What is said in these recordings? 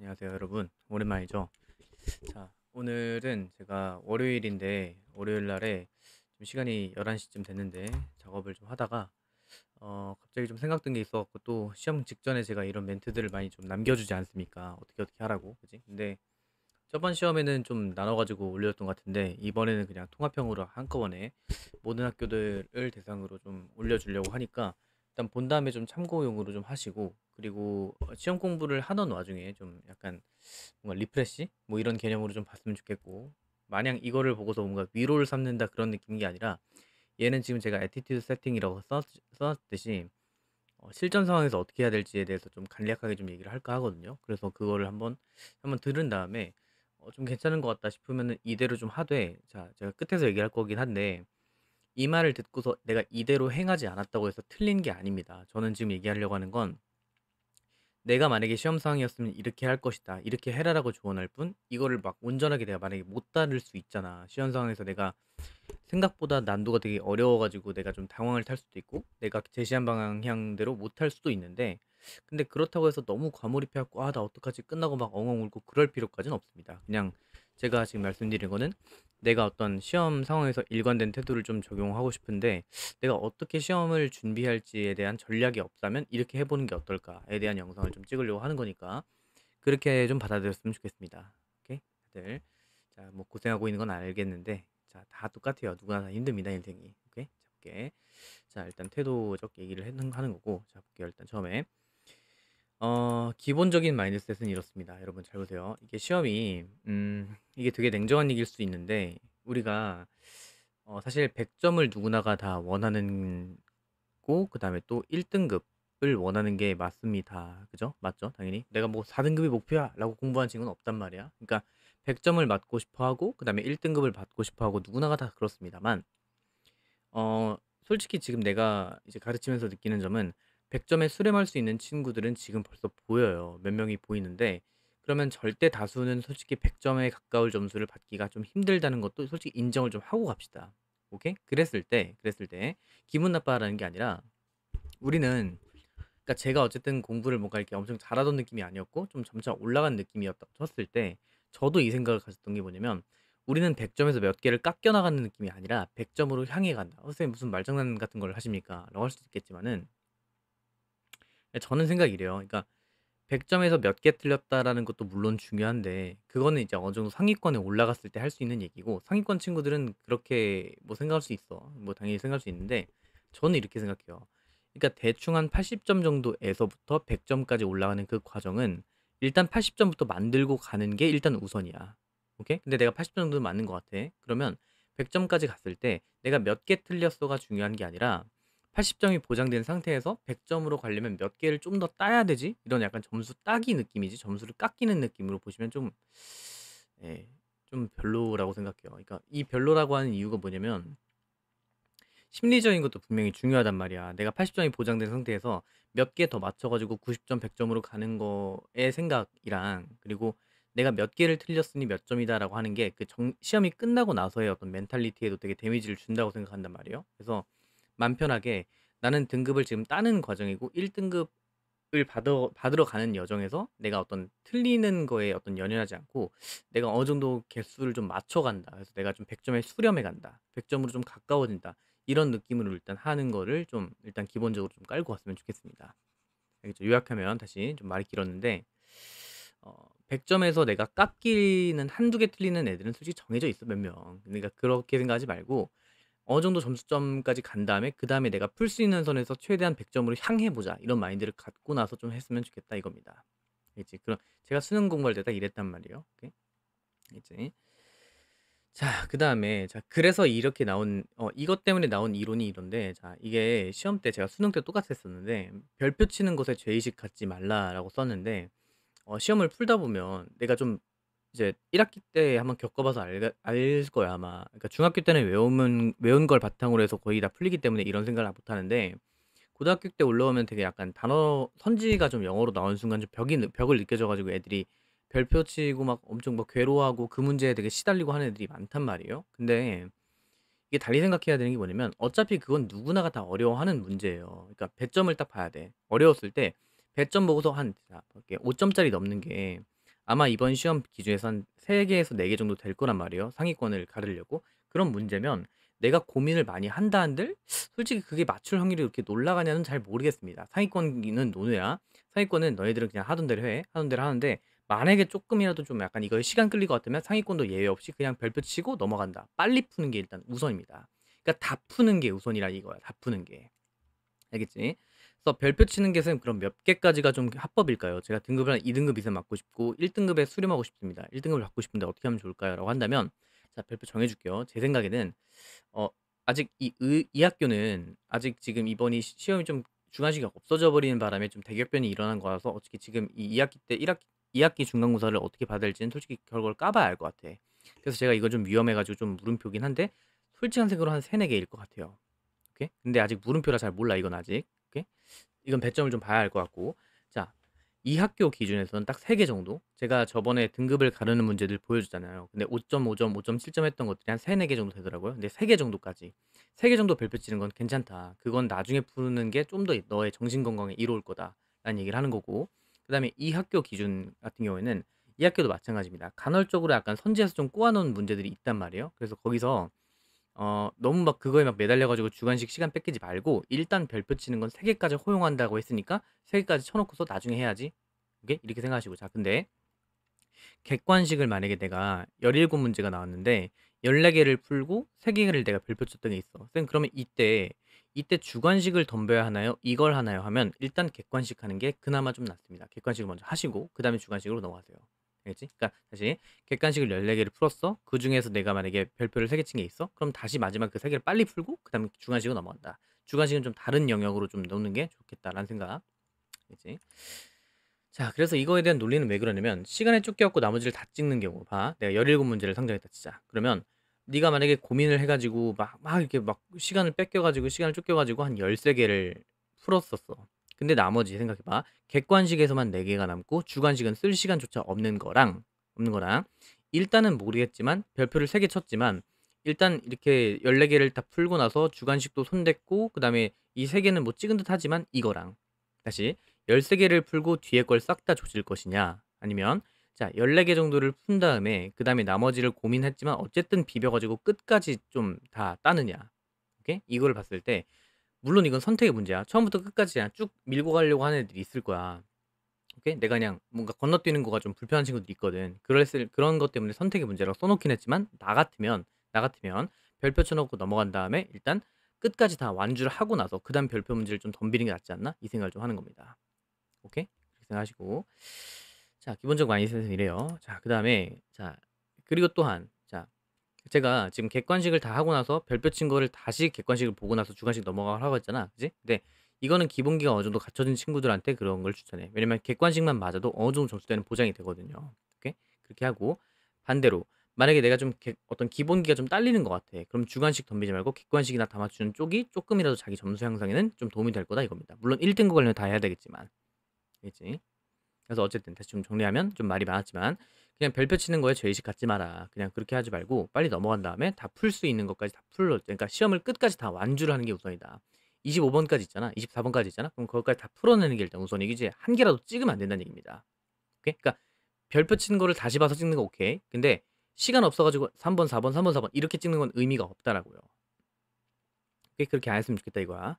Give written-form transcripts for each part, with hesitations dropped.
안녕하세요, 여러분. 오랜만이죠. 자, 오늘은 제가 월요일인데, 월요일 날에 좀 시간이 11시쯤 됐는데, 작업을 좀 하다가, 갑자기 좀 생각든 게 있어갖고, 또 시험 직전에 제가 이런 멘트들을 많이 좀 남겨주지 않습니까? 어떻게 하라고, 그지? 근데 저번 시험에는 좀 나눠가지고 올렸던 것 같은데, 이번에는 그냥 통합형으로 한꺼번에 모든 학교들을 대상으로 좀 올려주려고 하니까, 일단 본 다음에 좀 참고용으로 좀 하시고, 그리고 시험 공부를 하던 와중에 좀 약간 뭔가 리프레시 뭐 이런 개념으로 좀 봤으면 좋겠고, 마냥 이거를 보고서 뭔가 위로를 삼는다 그런 느낌인 게 아니라, 얘는 지금 제가 애티튜드 세팅이라고 써놨듯이 실전 상황에서 어떻게 해야 될지에 대해서 좀 간략하게 좀 얘기를 할까 하거든요. 그래서 그거를 한번 들은 다음에 좀 괜찮은 것 같다 싶으면은 이대로 좀 하되, 자, 제가 끝에서 얘기할 거긴 한데, 이 말을 듣고서 내가 이대로 행하지 않았다고 해서 틀린 게 아닙니다. 저는 지금 얘기하려고 하는 건, 내가 만약에 시험 상황이었으면 이렇게 할 것이다, 이렇게 해라라고 조언할 뿐, 이거를 막 온전하게 내가 만약에 못 따를 수 있잖아. 시험 상황에서 내가 생각보다 난도가 되게 어려워가지고 내가 좀 당황을 탈 수도 있고, 내가 제시한 방향대로 못 할 수도 있는데, 근데 그렇다고 해서 너무 과몰입해갖고 아 나 어떡하지 끝나고 막 엉엉 울고 그럴 필요까지는 없습니다. 그냥 제가 지금 말씀드린 거는, 내가 어떤 시험 상황에서 일관된 태도를 좀 적용하고 싶은데, 내가 어떻게 시험을 준비할지에 대한 전략이 없다면 이렇게 해보는 게 어떨까에 대한 영상을 좀 찍으려고 하는 거니까, 그렇게 좀 받아들였으면 좋겠습니다. 오케이? 다들 자, 뭐 고생하고 있는 건 알겠는데, 자, 다 똑같아요. 누구나 다 힘듭니다, 인생이. 오케이? 자, 볼게. 자, 일단 태도적 얘기를 하는 거고, 자, 볼게요. 일단 처음에 기본적인 마인드셋은 이렇습니다. 여러분 잘 보세요. 이게 시험이 이게 되게 냉정한 얘기일 수 있는데, 우리가 사실 100점을 누구나가 다 원하는 고, 그다음에 또 1등급을 원하는 게 맞습니다. 그죠? 맞죠? 당연히. 내가 뭐 4등급이 목표야라고 공부한 친구는 없단 말이야. 그러니까 100점을 맞고 싶어 하고, 그다음에 1등급을 받고 싶어 하고, 누구나가 다 그렇습니다만, 솔직히 지금 내가 이제 가르치면서 느끼는 점은, 100점에 수렴할 수 있는 친구들은 지금 벌써 보여요. 몇 명이 보이는데, 그러면 절대 다수는 솔직히 100점에 가까울 점수를 받기가 좀 힘들다는 것도 솔직히 인정을 좀 하고 갑시다. 오케이? 그랬을 때 기분 나빠하라는 게 아니라, 우리는, 그러니까 제가 어쨌든 공부를 뭔가 이렇게 엄청 잘하던 느낌이 아니었고 좀 점차 올라간 느낌이었다 쳤을 때, 저도 이 생각을 가졌던 게 뭐냐면, 우리는 100점에서 몇 개를 깎여 나가는 느낌이 아니라 100점으로 향해 간다. 선생님 무슨 말장난 같은 걸 하십니까? 라고 할 수도 있겠지만은, 저는 생각이 이래요. 그러니까 100점에서 몇 개 틀렸다라는 것도 물론 중요한데, 그거는 이제 어느 정도 상위권에 올라갔을 때 할 수 있는 얘기고, 상위권 친구들은 그렇게 뭐 생각할 수 있어. 뭐 당연히 생각할 수 있는데, 저는 이렇게 생각해요. 그러니까 대충 한 80점 정도에서부터 100점까지 올라가는 그 과정은, 일단 80점부터 만들고 가는 게 일단 우선이야. 오케이? 근데 내가 80점 정도 맞는 것 같아. 그러면 100점까지 갔을 때 내가 몇 개 틀렸어가 중요한 게 아니라, 80점이 보장된 상태에서 100점으로 가려면 몇 개를 좀 더 따야 되지? 이런 약간 점수 따기 느낌이지, 점수를 깎이는 느낌으로 보시면 좀, 예, 좀 별로라고 생각해요. 그러니까 이 별로라고 하는 이유가 뭐냐면, 심리적인 것도 분명히 중요하단 말이야. 내가 80점이 보장된 상태에서 몇 개 더 맞춰가지고 90점, 100점으로 가는 거의 생각이랑, 그리고 내가 몇 개를 틀렸으니 몇 점이다라고 하는 게 그 시험이 끝나고 나서의 어떤 멘탈리티에도 되게 데미지를 준다고 생각한단 말이에요. 그래서 맘 편하게, 나는 등급을 지금 따는 과정이고 1등급을 받으러 가는 여정에서 내가 어떤 틀리는 거에 어떤 연연하지 않고, 내가 어느 정도 개수를 좀 맞춰간다. 그래서 내가 좀 100점에 수렴해 간다. 100점으로 좀 가까워진다. 이런 느낌으로 일단 하는 거를 좀 일단 기본적으로 좀 깔고 왔으면 좋겠습니다. 알겠죠? 요약하면, 다시 좀 말이 길었는데, 100점에서 내가 깎이는 한두 개 틀리는 애들은 솔직히 정해져 있어, 몇 명. 그러니까 그렇게 생각하지 말고, 어느 정도 점수점까지 간 다음에 그다음에 내가 풀 수 있는 선에서 최대한 100점으로 향해 보자. 이런 마인드를 갖고 나서 좀 했으면 좋겠다 이겁니다. 알겠지? 그럼 제가 수능 공부할 때 딱 이랬단 말이에요. 오케이? 알겠지? 자, 그다음에, 자, 그래서 이렇게 나온 이것 때문에 나온 이론이 이런데, 자, 이게 시험 때 제가 수능 때 똑같았었는데, 별표 치는 것에 죄의식 갖지 말라라고 썼는데, 시험을 풀다 보면 내가 좀 이제 1학기 때 한번 겪어봐서 알 거야 아마. 그러니까 중학교 때는 외운 걸 바탕으로 해서 거의 다 풀리기 때문에 이런 생각을 못 하는데, 고등학교 때 올라오면 되게 약간 단어 선지가 좀 영어로 나오는 순간 좀 벽을 느껴져 가지고 애들이 별표 치고 막 엄청 막 괴로워하고 그 문제에 되게 시달리고 하는 애들이 많단 말이에요. 근데 이게 달리 생각해야 되는 게 뭐냐면, 어차피 그건 누구나가 다 어려워하는 문제예요. 그러니까 배점을 딱 봐야 돼. 어려웠을 때 배점 보고서 한, 자, 볼게, 5점짜리 넘는 게 아마 이번 시험 기준에서 한 3 개에서 4개 정도 될 거란 말이에요, 상위권을 가르려고. 그런 문제면 내가 고민을 많이 한다 한들 솔직히 그게 맞출 확률이 그렇게 올라가냐는 잘 모르겠습니다. 상위권은 노노야. 상위권은 너희들은 그냥 하던 대로 해. 하던 대로 하는데 만약에 쪼끔이라도 좀 약간 이거에 시간 끌릴 것 같으면 상위권도 예외 없이 그냥 별표 치고 넘어간다. 빨리 푸는 게 일단 우선입니다. 그러니까 다 푸는 게 우선이라 이거야. 다 푸는 게. 알겠지? 그래서 별표 치는 게 선 그럼 몇 개까지가 좀 합법일까요? 제가 등급을 한 2등급 이상 맞고 싶고 1등급에 수렴하고 싶습니다. 1등급을 받고 싶은데 어떻게 하면 좋을까요? 라고 한다면 자 별표 정해 줄게요. 제 생각에는 어 아직 이 학교는 아직 지금 이번이 시험이 좀 주관식이 없어져 버리는 바람에 좀 대격변이 일어난 거라서 어떻게 지금 이 학기 때 1 학기 2 학기 중간고사를 어떻게 봐야 될지는 솔직히 결과를 까 봐야 알 것 같아. 그래서 제가 이거 좀 위험해 가지고 좀 물음표긴 한데 솔직한 생각으로 한 3-4 개일 것 같아요. 오케이? 근데 아직 물음표라 잘 몰라 이건 아직. 오케이? 이건 배점을 좀 봐야 할 것 같고. 자, 이 학교 기준에서는 딱 3개 정도? 제가 저번에 등급을 가르는 문제들 보여줬잖아요. 근데 5.5점, 5.7점 했던 것들이 한 3-4개 정도 되더라고요. 근데 3개 정도까지. 3개 정도 별표 치는 건 괜찮다. 그건 나중에 푸는 게 좀 더 너의 정신 건강에 이로울 거다라는 얘기를 하는 거고. 그다음에 이 학교 기준 같은 경우에는 이 학교도 마찬가지입니다. 간헐적으로 약간 선지에서 좀 꼬아 놓은 문제들이 있단 말이에요. 그래서 거기서 너무 막 그거에 막 매달려 가지고 주관식 시간 뺏기지 말고 일단 별표 치는 건 3 개까지 허용한다고 했으니까 3 개까지 쳐 놓고서 나중에 해야지. 오케이? 이렇게 생각하시고. 자 근데 객관식을 만약에 내가 17 문제가 나왔는데 14 개를 풀고 3 개를 내가 별표 쳤던 게 있어. 쌤 그러면 이때 주관식을 덤벼야 하나요? 이걸 하나요? 하면 일단 객관식 하는 게 그나마 좀 낫습니다. 객관식을 먼저 하시고 그다음에 주관식으로 넘어가세요. 알겠지? 그러니까 다시 객관식을 14 개를 풀었어. 그중에서 내가 만약에 별표를 3개 친 게 있어. 그럼 다시 마지막 그 3 개를 빨리 풀고 그다음에 주관식으로 넘어간다. 주관식은 좀 다른 영역으로 좀 넣는 게 좋겠다라는 생각. 알겠지? 자 그래서 이거에 대한 논리는 왜 그러냐면 시간에 쫓겨 갖고 나머지를 다 찍는 경우 봐. 내가 17 문제를 상정했다 치자. 그러면 네가 만약에 고민을 해 가지고 막 이렇게 막 시간을 뺏겨 가지고 시간을 쫓겨 가지고 한 13 개를 풀었었어. 근데 나머지 생각해 봐. 객관식에서만 4 개가 남고 주관식은 쓸 시간조차 없는 거랑 일단은 모르겠지만 별표를 3개 쳤지만 일단 이렇게 14 개를 다 풀고 나서 주관식도 손 댔고 그다음에 이 3 개는 뭐 찍은 듯 하지만 이거랑 다시 13 개를 풀고 뒤에 걸 싹 다 조질 것이냐 아니면 자 14개 정도를 푼 다음에 그다음에 나머지를 고민했지만 어쨌든 비벼 가지고 끝까지 좀 다 따느냐. 오케이? 이거를 봤을 때 물론 이건 선택의 문제야. 처음부터 끝까지 그냥 쭉 밀고 가려고 하는 애들이 있을 거야. 오케이? 내가 그냥 뭔가 건너뛰는 거가 좀 불편한 친구도 있거든. 그런 것 때문에 선택의 문제라고 써 놓긴 했지만 나 같으면 별표 쳐 놓고 넘어간 다음에 일단 끝까지 다 완주를 하고 나서 그다음 별표 문제를 좀 덤비는 게 낫지 않나? 이 생각을 좀 하는 겁니다. 오케이? 그렇게 생각하시고 자 기본적 마인드셋은 이래요. 자 그다음에 자 그리고 또한 자 제가 지금 객관식을 다 하고 나서 별표 친 거를 다시 객관식을 보고 나서 주관식 넘어가라고 했잖아. 그지? 근데 이거는 기본기가 어느 정도 갖춰진 친구들한테 그런 걸 추천해. 왜냐면 객관식만 맞아도 어느 정도 점수대는 보장이 되거든요. 오케이? 그렇게 하고 반대로 만약에 내가 좀 어떤 기본기가 좀 딸리는 것 같아. 그럼 주관식 덤비지 말고 객관식이나 다 맞추는 쪽이 조금이라도 자기 점수 향상에는 좀 도움이 될 거다 이겁니다. 물론 1등급 하려면 다 해야 되겠지만. 알겠지? 그래서 어쨌든 다시 좀 정리하면 좀 말이 많았지만 그냥 별표 치는 거에 죄의식 갖지 마라. 그냥 그렇게 하지 말고 빨리 넘어간 다음에 다 풀 수 있는 것까지 다 풀러 그러니까 시험을 끝까지 다 완주를 하는 게 우선이다. 25번까지 있잖아. 24번까지 있잖아. 그럼 그것까지 다 풀어내는 게 일단 우선이지 한 개라도 찍으면 안 된다는 얘기입니다. 오케이? 그러니까 별표 치는 거를 다시 봐서 찍는 거 오케이. 근데 시간 없어 가지고 3 번, 4 번, 3 번, 4번 이렇게 찍는 건 의미가 없다라고요. 오케이? 그렇게 안 했으면 좋겠다 이거야.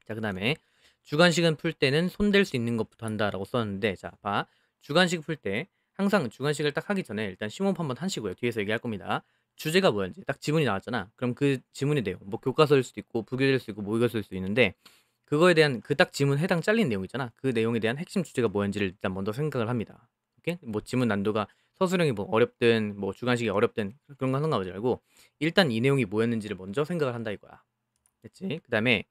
자 그다음에 주관식은 풀 때는 손댈 수 있는 것부터 한다라고 썼는데 자 봐. 주관식 풀 때 항상 주관식을 딱 하기 전에 일단 심호흡 한번 하시고요. 뒤에서 얘기할 겁니다. 주제가 뭐였는지 딱 지문이 나왔잖아. 그럼 그 지문의 내용 뭐 교과서일 수도 있고 부교재일 수도 있고 모의고사일 수도 있는데 그거에 대한 그 딱 지문 해당 잘린 내용 있잖아. 그 내용에 대한 핵심 주제가 뭐였는지를 일단 먼저 생각을 합니다. 오케이? 뭐 지문 난도가 서술형이 뭐 어렵든 뭐 주관식이 어렵든 그런 거 상관하지 말고 일단 이 내용이 뭐였는지를 먼저 생각을 한다 이거야. 됐지? 그다음에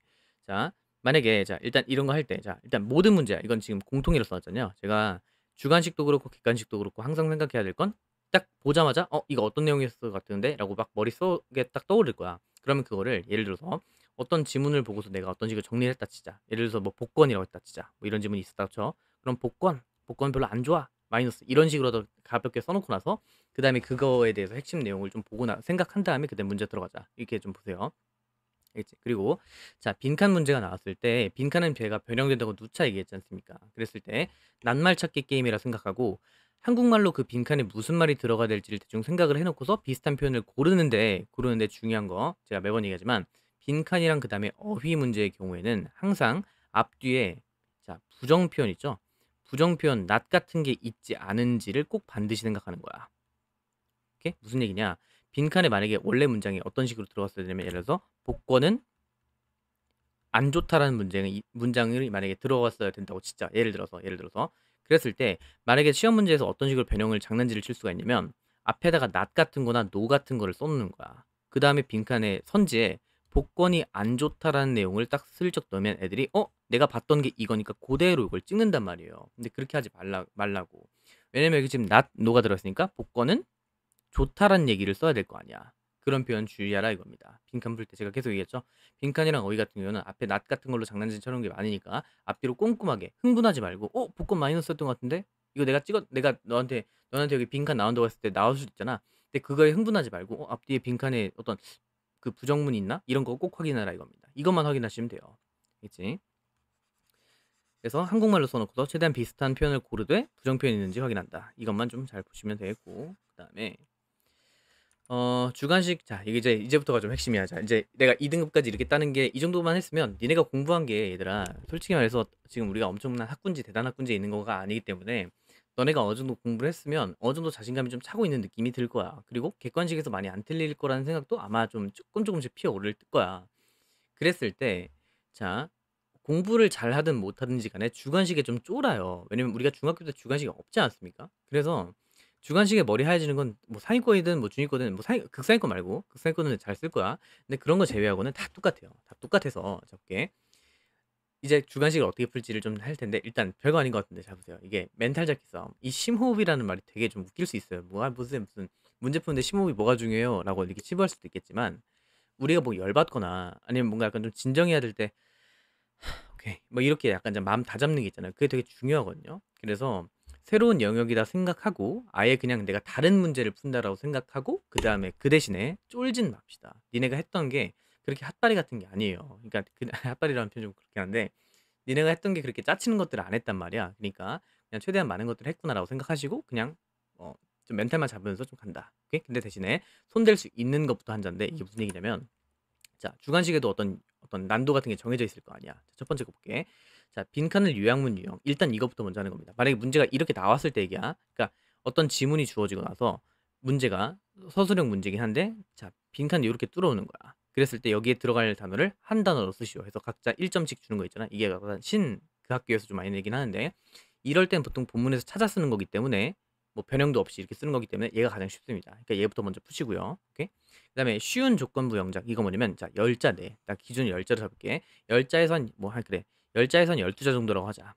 자 만약에 자 일단 이런 거 할 때 자 일단 모든 문제야. 이건 지금 공통이라 써놨잖아요. 제가 주관식도 그렇고 객관식도 그렇고 항상 생각해야 될 건 딱 보자마자 '어 이거 어떤 내용이었을 것 같은데?'라고 막 머릿속에 딱 떠오를 거야. 그러면 그거를 예를 들어서 어떤 지문을 보고서 내가 어떤 식으로 정리를 했다 치자. 예를 들어서 뭐 복권이라고 했다 치자. 뭐 이런 지문이 있었다 쳐. 그럼 복권 별로 안 좋아. 마이너스 이런 식으로도 가볍게 써 놓고 나서 그다음에 그거에 대해서 핵심 내용을 좀 보고 생각한 다음에 그다음에 문제 들어가자. 이렇게 좀 보세요. 알겠지? 그리고 자, 빈칸 문제가 나왔을 때 빈칸은 배가 변형된다고 누차 얘기했지 않습니까? 그랬을 때 낱말 찾기 게임이라 생각하고 한국말로 그 빈칸에 무슨 말이 들어가야 될지를 대충 생각을 해 놓고서 비슷한 표현을 고르는데 중요한 거 제가 매번 얘기하지만 빈칸이랑 그다음에 어휘 문제의 경우에는 항상 앞뒤에 자, 부정 표현 있죠? 부정 표현 낫 같은 게 있지 않은지를 꼭 반드시 생각하는 거야. 오케이? 무슨 얘기냐? 빈칸에 만약에 원래 문장이 어떤 식으로 들어갔어야 되냐면 예를 들어서 복권은 안 좋다라는 문장을 만약에 들어갔어야 된다고 진짜 예를 들어서 그랬을 때 만약에 시험 문제에서 어떤 식으로 변형을 장난질을 칠 수가 있냐면 앞에다가 not 같은 거나 no 같은 거를 써 놓는 거야. 그다음에 빈칸에 선지에 복권이 안 좋다라는 내용을 딱 슬쩍 넣으면 애들이 내가 봤던 게 이거니까 그대로 이걸 찍는단 말이에요. 근데 그렇게 하지 말라고. 왜냐면 여기 지금 not, no가 들어있으니까 복권은 좋다라는 얘기를 써야 될 거 아니야. 그런 표현 주의하라 이겁니다. 빈칸 풀 때 제가 계속 얘기했죠. 빈칸이랑 어휘 같은 경우는 앞에 낫 같은 걸로 장난질 쳐놓은 게 많으니까 앞뒤로 꼼꼼하게 흥분하지 말고 복권 마이너스였던 것 같은데 이거 내가 너한테 여기 빈칸 나온다고 했을 때 나올 수도 있잖아. 근데 그거에 흥분하지 말고 앞뒤에 빈칸에 어떤 그 부정문이 있나? 이런 거 꼭 확인하라 이겁니다. 이것만 확인하시면 돼요. 그치? 그래서 한국말로 써놓고서 최대한 비슷한 표현을 고르되 부정 표현이 있는지 확인한다. 이것만 좀 잘 보시면 되겠고 그 다음에 주관식 자 이게 이제부터가 좀 핵심이야. 자 이제 내가 2등급까지 이렇게 따는 게 이 정도만 했으면 니네가 공부한 게 얘들아 솔직히 말해서 지금 우리가 엄청난 학군지 대단 학군지에 있는 거가 아니기 때문에 너네가 어느 정도 공부를 했으면 어느 정도 자신감이 좀 차고 있는 느낌이 들 거야. 그리고 객관식에서 많이 안 틀릴 거라는 생각도 아마 좀 조금씩 피어오를 거야. 그랬을 때 자 공부를 잘하든 못하든지 간에 주관식에 좀 쫄아요. 왜냐면 우리가 중학교 때 주관식이 없지 않습니까? 그래서 주관식에 머리 하얘지는 건 뭐 상위권이든 뭐 중위권이든 뭐 극상위권 말고 극상위권은 잘 쓸 거야. 근데 그런 거 제외하고는 다 똑같아요. 다 똑같아서 잡게 이제 주관식을 어떻게 풀지를 좀 할 텐데 일단 별거 아닌 것 같은데 잘 보세요. 이게 멘탈 잡기 싸움. 이 심호흡이라는 말이 되게 좀 웃길 수 있어요. 뭐야 무슨 문제 푸는데 심호흡이 뭐가 중요해요?라고 이렇게 치부할 수도 있겠지만 우리가 뭐 열받거나 아니면 뭔가 약간 좀 진정해야 될 때 오케이. 뭐 이렇게 약간 좀 마음 다잡는 게 있잖아요. 그게 되게 중요하거든요. 그래서 새로운 영역이다 생각하고 아예 그냥 내가 다른 문제를 푼다라고 생각하고 그다음에 그 대신에 쫄진 맙시다. 니네가 했던 게 그렇게 핫바리 같은 게 아니에요. 그러니까 그 핫바리라는 표현 좀 그렇긴 한데 니네가 했던 게 그렇게 짜치는 것들을 안 했단 말이야. 그러니까 그냥 최대한 많은 것들을 했구나라고 생각하시고 그냥 좀 멘탈만 잡으면서 좀 간다. 오케이? 근데 대신에 손댈 수 있는 것부터 한 잔데 이게 무슨 얘기냐면 자, 주관식에도 어떤 난도 같은 게 정해져 있을 거 아니야. 자, 첫 번째 거 볼게. 자, 빈칸을 요약문 유형. 일단 이것부터 먼저 하는 겁니다. 만약에 문제가 이렇게 나왔을 때 얘기야. 그러니까 어떤 지문이 주어지고 나서 문제가 서술형 문제긴 한데 자, 빈칸 이렇게 뚫어오는 거야. 그랬을 때 여기에 들어갈 단어를 한 단어로 쓰시오. 해서 각자 1점씩 주는 거 있잖아. 이게 약간 그 학교에서 좀 많이 내긴 하는데 이럴 땐 보통 본문에서 찾아 쓰는 거기 때문에 뭐 변형도 없이 이렇게 쓰는 거기 때문에 얘가 가장 쉽습니다. 그러니까 얘부터 먼저 푸시고요. 오케이? 그다음에 쉬운 조건부 영작 이거 뭐냐면 자 열자네 딱 기준 열자로 잡을게 열자에선 그래 열자에선 12자 정도라고 하자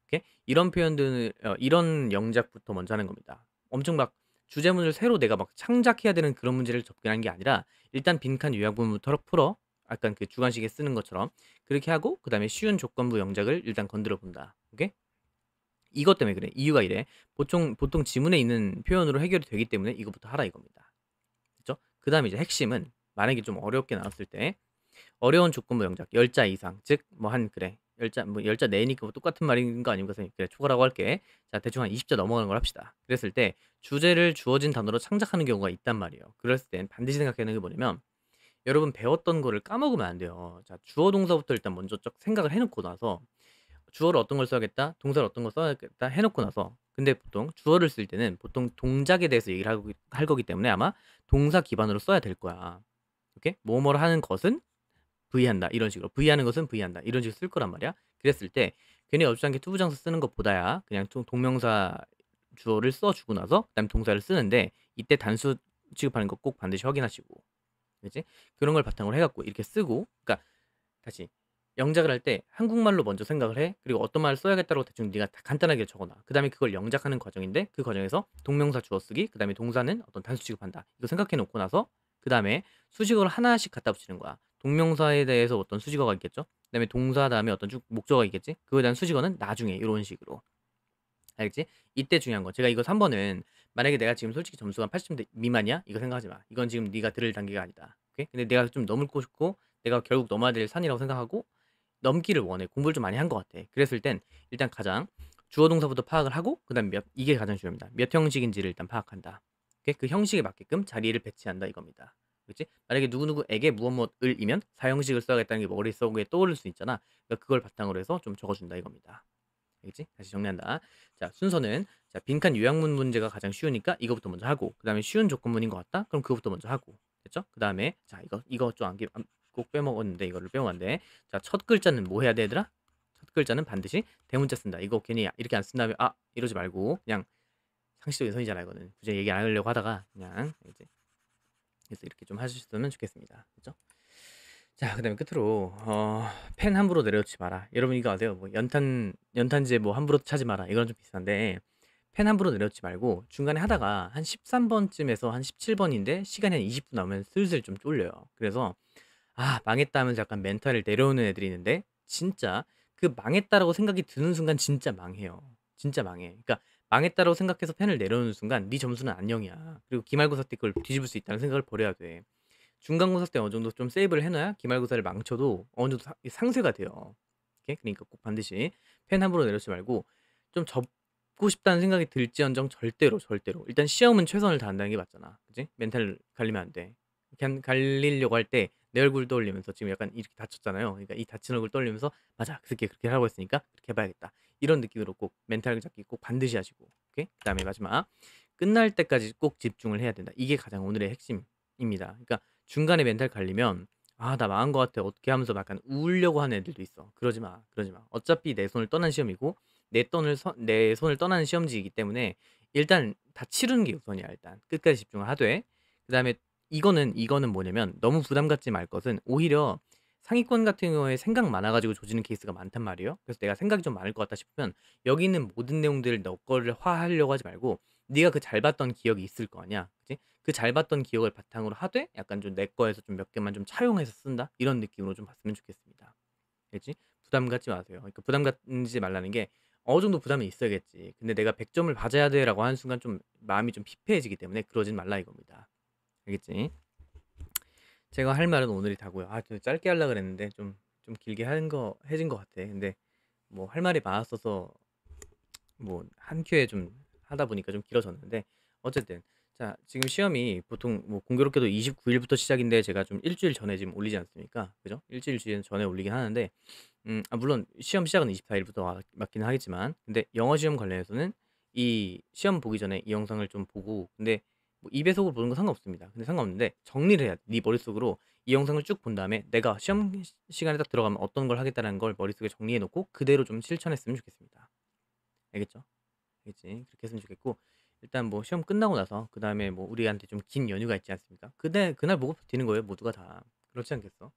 오케이 이런 표현들 이런 영작부터 먼저 하는 겁니다 엄청 막 주제문을 새로 내가 막 창작해야 되는 그런 문제를 접근한 게 아니라 일단 빈칸 요약부분부터 풀어 약간 그 주관식에 쓰는 것처럼 그렇게 하고 그다음에 쉬운 조건부 영작을 일단 건드려 본다 오케이 이것 때문에 그래 이유가 이래 보통 지문에 있는 표현으로 해결이 되기 때문에 이거부터 하라 이겁니다 그죠? 그다음에 이제 핵심은 만약에 좀 어렵게 나왔을 때 어려운 조건부 영작 10자 이상 즉 뭐 한 그래 10자 내니까 뭐 똑같은 말인 거 아닌가 선생님 그래 초과라고 할게 자 대충 한 20자 넘어가는 걸 합시다 그랬을 때 주제를 주어진 단어로 창작하는 경우가 있단 말이에요 그랬을 땐 반드시 생각해야 하는 게 뭐냐면 여러분 배웠던 거를 까먹으면 안 돼요 자 주어 동사부터 일단 먼저 쭉 생각을 해놓고 나서 주어를 어떤 걸 써야겠다 동사를 어떤 걸 써야겠다 해놓고 나서 근데 보통 주어를 쓸 때는 보통 동작에 대해서 얘기를 할 거기 때문에 아마 동사 기반으로 써야 될 거야 오케이? 뭐뭐를 하는 것은 V한다 이런 식으로 V하는 것은 V한다 이런 식으로 쓸 거란 말이야 그랬을 때 괜히 어주장게 투부정사 쓰는 것보다야 그냥 동명사 주어를 써주고 나서 그다음 동사를 쓰는데 이때 단수 취급하는 거 꼭 반드시 확인하시고 그지 그런 걸 바탕으로 해갖고 이렇게 쓰고 그러니까 다시 영작을 할 때 한국말로 먼저 생각을 해 그리고 어떤 말을 써야겠다고 대충 네가 다 간단하게 적어놔 그 다음에 그걸 영작하는 과정인데 그 과정에서 동명사 주어 쓰기 그 다음에 동사는 어떤 단수 취급한다 이거 생각해 놓고 나서 그 다음에 수식어를 하나씩 갖다 붙이는 거야 동명사에 대해서 어떤 수식어가 있겠죠 그 다음에 동사 다음에 어떤 쭉 목적어가 있겠지 그거에 대한 수식어는 나중에 이런 식으로 알겠지? 이때 중요한 거 제가 이거 3번은 만약에 내가 지금 솔직히 점수가 80점 미만이야? 이거 생각하지 마 이건 지금 네가 들을 단계가 아니다 오케이? 근데 내가 좀 넘고 싶고 내가 결국 넘어야 될 산이라고 생각하고 넘기를 원해. 공부를 좀 많이 한 것 같아. 그랬을 땐 일단 가장 주어 동사부터 파악을 하고 그다음에 이게 가장 중요합니다. 몇 형식인지를 일단 파악한다. 오케이? 그 형식에 맞게끔 자리를 배치한다 이겁니다. 그렇지? 만약에 누구누구에게 무엇 무엇을이면 사형식을 써야겠다는 게 머릿속에 떠오를 수 있잖아. 그러니까 그걸 바탕으로 해서 좀 적어준다 이겁니다. 알겠지? 다시 정리한다. 자, 순서는 자, 빈칸 요약문 문제가 가장 쉬우니까 이거부터 먼저 하고 그다음에 쉬운 조건문인 것 같다? 그럼 그거부터 먼저 하고 됐죠? 그다음에 자, 이거 좀 꼭 빼먹었는데 이거를 빼먹었는데 자, 첫 글자는 뭐 해야 돼, 얘들아? 첫 글자는 반드시 대문자 쓴다. 이거 괜히 이렇게 안 쓴 다음에 이러지 말고 그냥 상식적인 선이잖아 이거는. 굳이 얘기 안 하려고 하다가 그냥 이제 그래서 이렇게 좀 하셨으면 좋겠습니다. 그죠? 자, 그다음에 끝으로 펜 함부로 내려놓지 마라. 여러분 이거 아세요? 뭐 연탄재 뭐 함부로 차지 마라. 이거랑 좀 비슷한데 펜 함부로 내려놓지 말고 중간에 하다가 한 13번쯤에서 한 17번인데 시간이 한 20분 남으면 슬슬 좀 쫄려요. 그래서 망했다 하면서 약간 멘탈을 내려오는 애들이 있는데 진짜 그 망했다라고 생각이 드는 순간 진짜 망해요. 진짜 망해. 그러니까 망했다라고 생각해서 펜을 내려놓는 순간 네 점수는 안녕이야. 그리고 기말고사 때 그걸 뒤집을 수 있다는 생각을 버려야 돼. 중간고사 때 어느 정도 좀 세이브를 해놔야 기말고사를 망쳐도 어느 정도 상쇄가 돼요. 오케이? 그러니까 꼭 반드시 펜 함부로 내려놓지 말고 좀 접고 싶다는 생각이 들지언정 절대로 일단 시험은 최선을 다한다는 게 맞잖아. 그지? 멘탈 갈리면 안 돼. 그냥 갈리려고 할 때 내 얼굴 떠올리면서 지금 약간 이렇게 다쳤잖아요. 그러니까 이 다친 얼굴 떠올리면서 맞아 그 새끼 그렇게 하라고 했으니까 그렇게 해봐야겠다. 이런 느낌으로 꼭 멘탈 잡기 꼭 반드시 하시고 오케이? 그다음에 마지막 끝날 때까지 꼭 집중을 해야 된다. 이게 가장 오늘의 핵심입니다. 그러니까 중간에 멘탈 갈리면 나 망한 것 같아. 어떻게 하면서 약간 우려고 하는 애들도 있어. 그러지 마. 그러지 마. 어차피 내 손을 떠난 시험이고 내 손을 떠나는 시험지이기 때문에 일단 다 치르는 게 우선이야. 일단 끝까지 집중을 하되 그다음에 이거는 뭐냐면 너무 부담 갖지 말 것은 오히려 상위권 같은 경우에 생각 많아 가지고 조지는 케이스가 많단 말이에요. 그래서 내가 생각이 좀 많을 것 같다 싶으면 여기 있는 모든 내용들을 너 거를 화하려고 하지 말고 네가 그 잘 봤던 기억이 있을 거 아니야. 그치? 그 잘 봤던 기억을 바탕으로 하되 약간 좀 내 거에서 좀 몇 개만 좀 차용해서 쓴다. 이런 느낌으로 좀 봤으면 좋겠습니다. 알겠지? 부담 갖지 마세요. 그러니까 부담 갖지 말라는 게 어느 정도 부담이 있어야겠지. 근데 내가 100점을 받아야 돼라고 하는 순간 좀 마음이 좀 피폐해지기 때문에 그러진 말라 이겁니다. 알겠지? 제가 할 말은 오늘이 다고요. 좀 짧게 하려 그랬는데 좀 길게 해진 것 같아. 근데 뭐 할 말이 많았어서 뭐 한 큐에 좀 하다 보니까 좀 길어졌는데 어쨌든 자, 지금 시험이 보통 뭐 공교롭게도 29일부터 시작인데 제가 좀 일주일 전에 지금 올리지 않습니까? 그죠? 일주일 전에 올리긴 하는데 물론 시험 시작은 24일부터 맞기는 하겠지만 근데 영어 시험 관련해서는 이 시험 보기 전에 이 영상을 좀 보고 근데 뭐 2배속으로 보는 건 상관없습니다. 근데 상관없는데 정리를 해야 돼. 네 머릿속으로 이 영상을 쭉 본 다음에 내가 시험 시간에 딱 들어가면 어떤 걸 하겠다는 걸 머릿속에 정리해 놓고 그대로 좀 실천했으면 좋겠습니다. 알겠죠? 알겠지? 그렇게 했으면 좋겠고 일단 뭐 시험 끝나고 나서 그다음에 뭐 우리한테 좀 긴 연휴가 있지 않습니까? 그날 보고 버티는 거예요, 모두가 다. 그렇지 않겠어?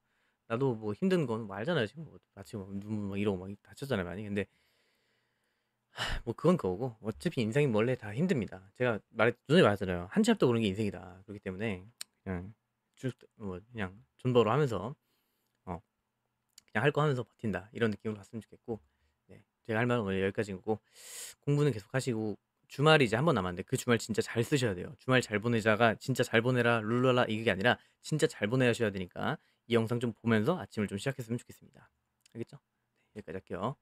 나도 뭐 힘든 건 뭐 알잖아요. 지금 뭐 다치고 눈막 이러고 막 다쳤잖아요, 많이. 근데 뭐 그건 그거고 어차피 인생이 원래 다 힘듭니다. 제가 전에 말했잖아요. 한 치 앞도 모르는 게 인생이다. 그렇기 때문에 그냥 그냥 존버로 하면서 어 그냥 할 거 하면서 버틴다. 이런 느낌으로 갔으면 좋겠고 네. 제가 할 말은 오늘 여기까지고 공부는 계속 하시고 주말이 이제 한 번 남았는데 그 주말 진짜 잘 쓰셔야 돼요. 주말 잘 보내자가 진짜 잘 보내라 룰라라 이게 아니라 진짜 잘 보내셔야 되니까 이 영상 좀 보면서 아침을 좀 시작했으면 좋겠습니다. 알겠죠? 네, 여기까지 할게요.